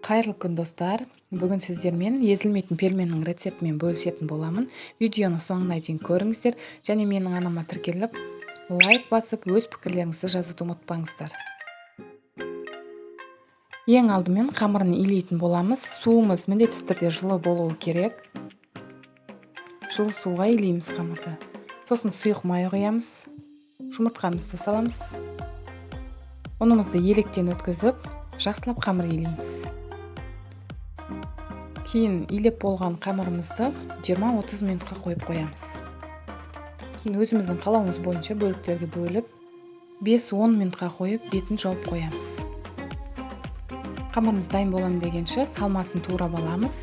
Қайырлы күн достар. Бүгін сіздермен езілмейтін пельменнің рецептімен бөлісетін боламын. Видеоны соңына дейін көріңіздер және менің анама тіркеліп, лайк басып, өз пікірлеріңізді жазуды ұмытпаңыздар. Ең алдымен қамырын илейтін боламыз. Суымыз міндетті түрде жылы болуы керек. Жылы суға илейміз қамырды. Сосын сұйық май құямыз. Жұмыртқамызды саламыз. Ұнымызды електен өткізіп, жақсылап қамыр илейміз. Кейін илеп болған қамырымызды 20-30 минутқа қойып қоямыз. Кейін өзіміздің қалауымыз бойынша бөліктерге бөліп, 5-10 минутқа қойып, бетін жауып қоямыз. Қамырымыз дайын боламын дегенше салмасын турап аламыз.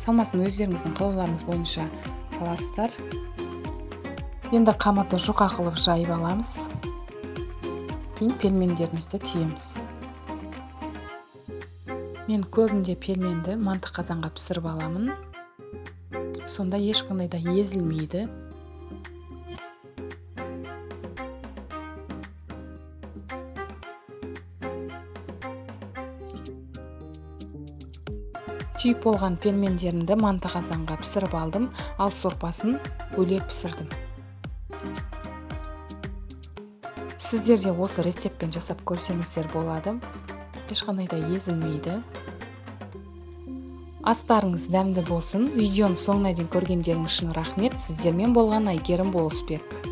Салмасын өздеріңіздің қалауларыңыз бойынша саласыздар. Енді қамырды жұқа қылып жайып аламыз. Кейін пельмендерімізді түйеміз. Мен көбінде пельменді манты қазанға пісіріп аламын. Сонда ешқандай да езілмейді. Түйіп болған пельмендерімді манты қазанға пісіріп алдым, ал сорпасын бөлек пісірдім. Сіздер де осы рецептпен жасап көрсеңіздер болады. Ешқандай да езілмейді. Астарыңыз дәмді болсын. Видеоны соңына дейін көргендеріңіз үшін рахмет. Сіздермен болған Әйгерім Болысбек.